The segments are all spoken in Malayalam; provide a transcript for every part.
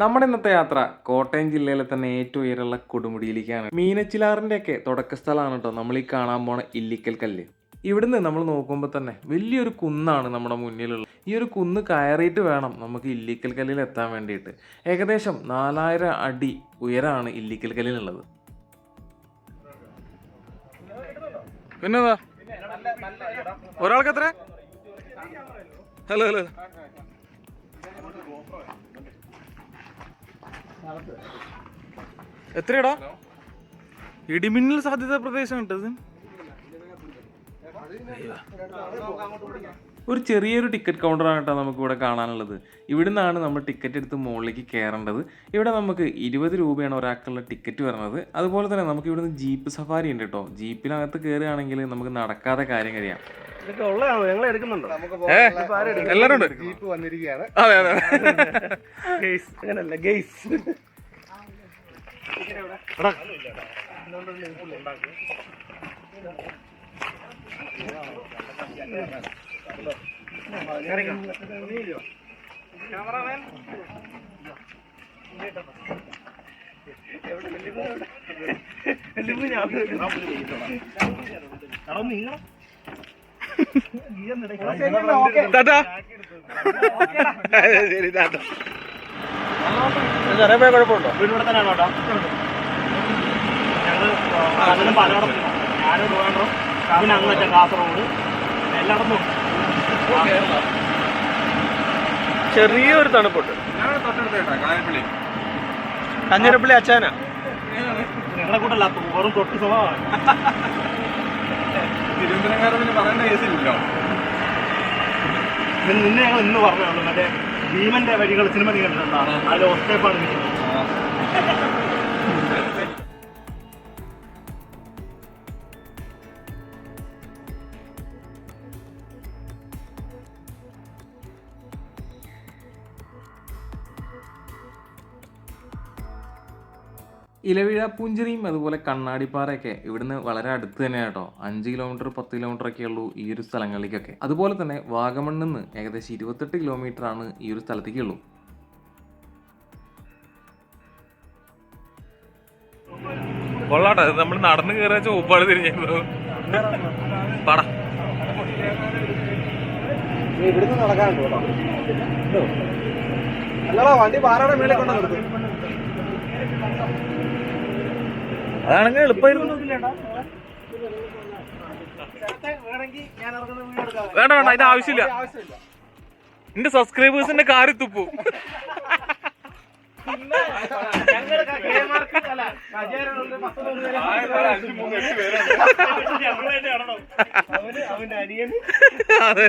നമ്മുടെ ഇന്നത്തെ യാത്ര കോട്ടയം ജില്ലയിലെ തന്നെ ഏറ്റവും ഉയരമുള്ള കൊടുമുടിയിലേക്കാണ്. മീനച്ചിലാറിൻ്റെ ഒക്കെ തുടക്ക സ്ഥലമാണ് കേട്ടോ നമ്മൾ ഈ കാണാൻ പോണ ഇല്ലിക്കൽ കല്ല്. ഇവിടുന്ന് നമ്മൾ നോക്കുമ്പോൾ തന്നെ വലിയൊരു കുന്നാണ് നമ്മുടെ മുന്നിലുള്ളത്. ഈ ഒരു കുന്ന് കയറിയിട്ട് വേണം നമുക്ക് ഇല്ലിക്കൽ കല്ലിൽ എത്താൻ വേണ്ടിയിട്ട്. ഏകദേശം 4000 അടി ഉയരമാണ് ഇല്ലിക്കൽ കല്ലിനുള്ളത്. പിന്നെന്താ ഒരാൾക്ക് എത്ര? ഹലോ ഹലോ എത്രയാടാ? ഇടിമിന്നൽ സാധ്യത പ്രദേശം കിട്ടത്. ഒരു ചെറിയൊരു ടിക്കറ്റ് കൗണ്ടറാണ് കേട്ടോ നമുക്ക് ഇവിടെ കാണാനുള്ളത്. ഇവിടെ നിന്നാണ് നമ്മൾ ടിക്കറ്റ് എടുത്ത് മുകളിലേക്ക് കയറേണ്ടത്. ഇവിടെ നമുക്ക് 20 രൂപയാണ് ഒരാൾക്കുള്ള ടിക്കറ്റ് വരുന്നത്. അതുപോലെ തന്നെ നമുക്ക് ഇവിടുന്ന് ജീപ്പ് സഫാരി ഉണ്ട് കേട്ടോ. ജീപ്പിനകത്ത് കയറുകയാണെങ്കിൽ നമുക്ക് നടക്കാതെ കാര്യം കഴിയാം. എല്ലാരും ഉണ്ട്. അതെ അതെ അങ്ങനല്ല ഗെയ്സ്. കുഴപ്പമുണ്ടോ? വീടിവിടെ തന്നെയാണോ കേട്ടോ? ഞങ്ങൾ പലയിടത്തും ഞാനും ട്രിവാൻഡ്രം പിന്നെ അങ്ങ് വെച്ചാൽ കാസർഗോഡ് എല്ലായിടത്തും ചെറിയൊരു തണുപ്പുണ്ട്. കഞ്ഞിരപ്പള്ളി അച്ചാന നിങ്ങളെ കൂട്ടല്ല വെറും തൊട്ട് സ്വഭാവമാണ്. തിരുവനന്തപുരംകാരെന്ന് പറയേണ്ട കേസില്ലല്ലോ. നിന്നെ ഞങ്ങൾ ഇന്ന് പറഞ്ഞുള്ളൂ. മറ്റേ ഭീമന്റെ വരികൾ സിനിമ നീ കണ്ടിട്ടുണ്ടോ? അതിൽ ഒസ്റ്റേപ്പാണ് നിൽക്കുന്നത്. ഇലവിഴ പൂഞ്ചിരിയും അതുപോലെ കണ്ണാടിപ്പാറയൊക്കെ ഇവിടുന്ന് വളരെ അടുത്ത് തന്നെയാണ് കേട്ടോ. 5 കിലോമീറ്റർ 10 കിലോമീറ്റർ ഒക്കെ ഉള്ളൂ ഈ ഒരു സ്ഥലങ്ങളിലേക്കൊക്കെ. അതുപോലെ തന്നെ വാഗമണ്ണിൽ നിന്ന് ഏകദേശം 28 കിലോമീറ്റർ ആണ് ഈ ഒരു സ്ഥലത്തേക്കുള്ളൂ. കൊള്ളാട്ടെ, നമ്മൾ നടന്നു കയറിയ ചോപ്പാട് തിരിഞ്ഞു പട ഇവിടുന്ന് നടക്കാനുണ്ട് കേട്ടോ. അല്ലടാ വണ്ടി പാറയുടെ മേളിൽ കൊണ്ടു നിർത്തും. അതാണെങ്കിൽ എളുപ്പമായിരുന്നു. വേണ്ട വേണ്ട, അതിന്റെ ആവശ്യമില്ല. എന്റെ സബ്സ്ക്രൈബേഴ്സിന്റെ കാര്യം തുപ്പും. അതെ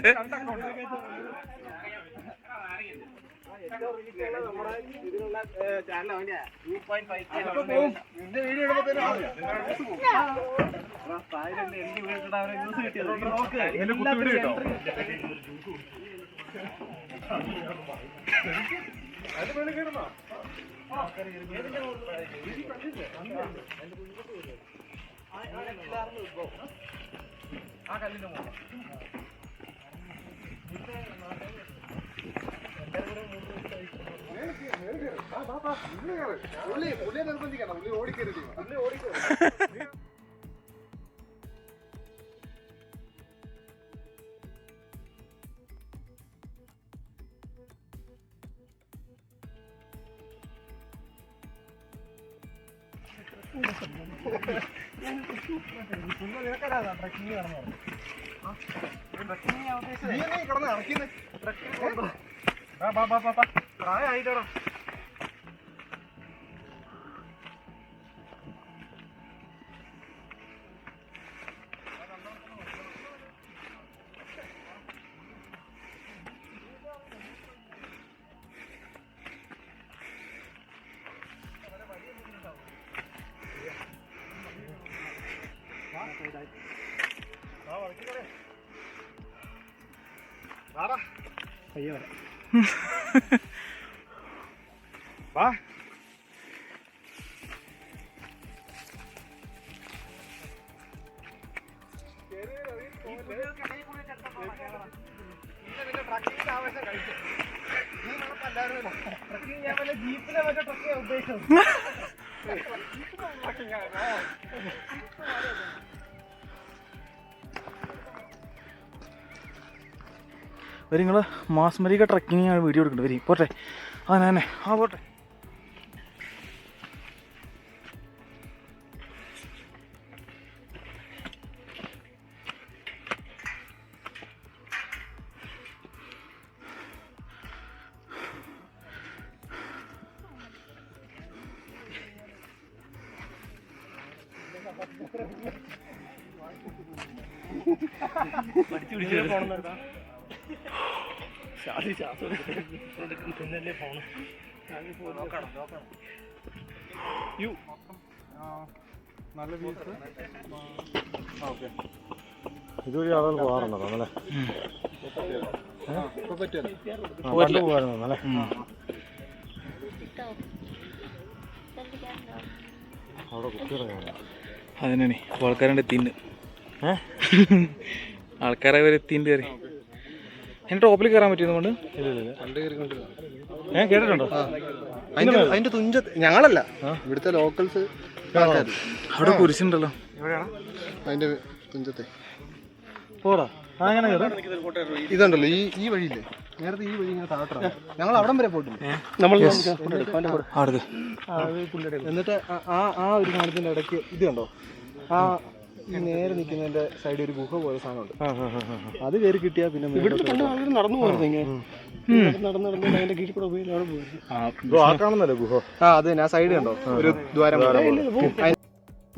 പ്രായമായിട്ടോ. വാ വരി നിങ്ങൾ മാസ്മരിക ട്രക്കിങ് വീഡിയോ എടുക്കണ്ട വരി പോട്ടെ തന്നെ പോട്ടെ. ഇതുവഴി ആളുകൾ പോകാറുണ്ടോ അല്ലേ? പോകാറുണ്ടല്ലേ? അവിടെ കുട്ടികളെ അതിനാണ് ആൾക്കാരുടെ എത്തിണ്ട്. ആൾക്കാരെ വരെ എത്തിണ്ട് കയറി. അതിന്റെ ടോപ്പിൽ കയറാൻ പറ്റിയതുകൊണ്ട് കേട്ടിട്ടുണ്ടോ? അതിന്റെ തുഞ്ചത്ത് ഞങ്ങളല്ല, ഇവിടുത്തെ ലോക്കൽസ്. അവിടെ കുരിശുണ്ടല്ലോ അതിന്റെ തുഞ്ചത്തെ പോടാ. അങ്ങനെ ഇതുണ്ടല്ലോ ഈ വഴിയില്ലേ, നേരത്തെ ഈ വഴി ഇങ്ങനെ താഴോട്ടാണ്. ഞങ്ങൾ അവിടം വരെ പോയിട്ടുണ്ട്. എന്നിട്ട് ആ ഒരു കാണത്തിന്റെ ഇടയ്ക്ക് ഇത് കണ്ടോ, ആ ഈ നേരെ നിൽക്കുന്നതിന്റെ സൈഡിൽ ഒരു ഗുഹ പോലെ സാധനമുണ്ട്. അത് കയറി കിട്ടിയാ പിന്നെ ഇവിടുത്തെ ആളുകൾ നടന്നു പോയിരുന്നെങ്കിൽ നടന്ന് അതിന്റെ കീഴിൽ കൂടെ പോയി അവിടെ പോയി ഗുഹ. അത് ആ സൈഡ് കണ്ടോ ഒരു ദ്വാരം.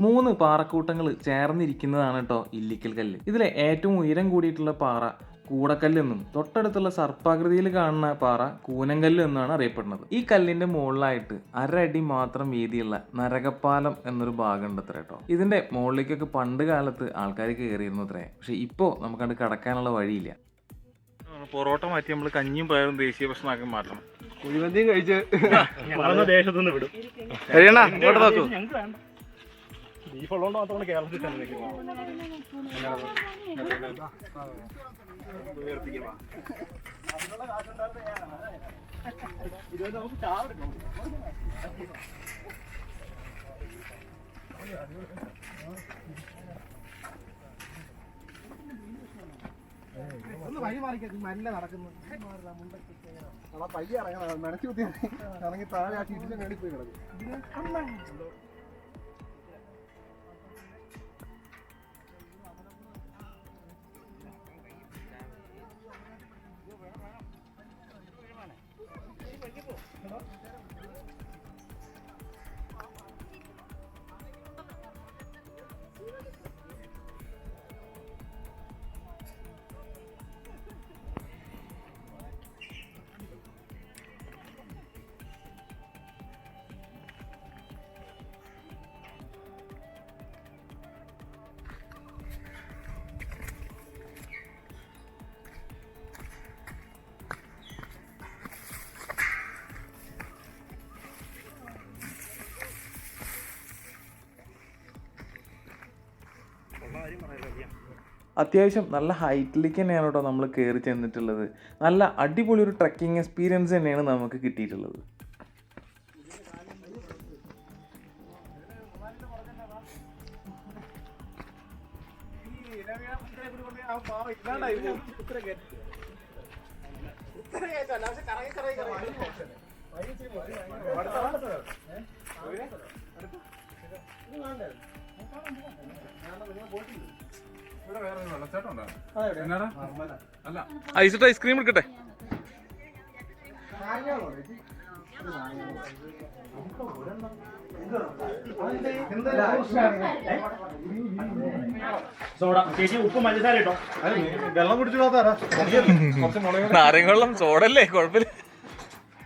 3 പാറക്കൂട്ടങ്ങൾ ചേർന്നിരിക്കുന്നതാണ് കേട്ടോ ഇല്ലിക്കൽ കല്ല്. ഇതിലെ ഏറ്റവും ഉയരം കൂടിയിട്ടുള്ള പാറ കൂടക്കല്ലെന്നും തൊട്ടടുത്തുള്ള സർപ്പാകൃതിയിൽ കാണുന്ന പാറ കൂനങ്കല്ല് എന്നാണ് അറിയപ്പെടുന്നത്. ഈ കല്ലിന്റെ മുകളിലായിട്ട് 1.5 അടി മാത്രം വീതിയുള്ള നരകപ്പാലം എന്നൊരു ഭാഗം ഉണ്ട് അത്ര കേട്ടോ. ഇതിന്റെ മുകളിലേക്കൊക്കെ പണ്ട് കാലത്ത് ആൾക്കാർ കയറിയിരുന്നു അത്രേ. പക്ഷെ ഇപ്പോ നമുക്കത് കടക്കാനുള്ള വഴിയില്ല. പൊറോട്ട മാറ്റി നമ്മൾ കഞ്ഞിയും പയറും ദേശീയ ഭക്ഷണമാക്കി മാറ്റണം. കുഴിമന്തിയും കഴിച്ച് ദേശത്തുനിന്ന് വിടും. ബീഫ് ഉള്ളതുകൊണ്ട് മാത്രമാണ് കേരളത്തിൽ തന്നെ ഒന്ന് വഴി മാറിക്കാൻ നല്ല നടക്കുന്നു. പയ്യ ഇറങ്ങണം, നനച്ചു കുത്തി ഇറങ്ങി താഴെ ആ ചീറ്റിന്റെ മേളിൽ പോയി കിടക്കും. അത്യാവശ്യം നല്ല ഹൈറ്റിലേക്ക് തന്നെയാണ് കേട്ടോ നമ്മൾ കയറി ചെന്നിട്ടുള്ളത്. നല്ല അടിപൊളി ഒരു ട്രക്കിംഗ് എക്സ്പീരിയൻസ് തന്നെയാണ് നമുക്ക് കിട്ടിയിട്ടുള്ളത്. ഐസിട്ട് ഐസ്ക്രീം എടുക്കട്ടെ. വെള്ളം കുടിച്ചു നാരങ്ങ വെള്ളം സോഡല്ലേ, കുഴപ്പമില്ല.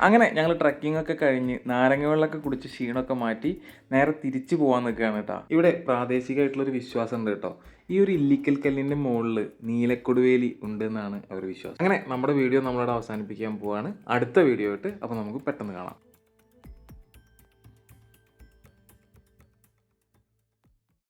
അങ്ങനെ ഞങ്ങൾ ട്രക്കിംഗ് ഒക്കെ കഴിഞ്ഞ് നാരങ്ങ വെള്ളമൊക്കെ കുടിച്ച് ക്ഷീണമൊക്കെ മാറ്റി നേരെ തിരിച്ചു പോകാൻ നിൽക്കുകയാണ് കേട്ടോ. ഇവിടെ പ്രാദേശികമായിട്ടുള്ളൊരു വിശ്വാസം ഉണ്ട് കേട്ടോ. ഈ ഒരു ഇല്ലിക്കൽ കല്ലിൻ്റെ മുകളിൽ നീലക്കൊടുവേലി ഉണ്ട് എന്നാണ് അവർ വിശ്വാസം. അങ്ങനെ നമ്മുടെ വീഡിയോ നമ്മളവിടെ അവസാനിപ്പിക്കാൻ പോവാണ്. അടുത്ത വീഡിയോ ആയിട്ട് അപ്പോൾ നമുക്ക് പെട്ടെന്ന് കാണാം.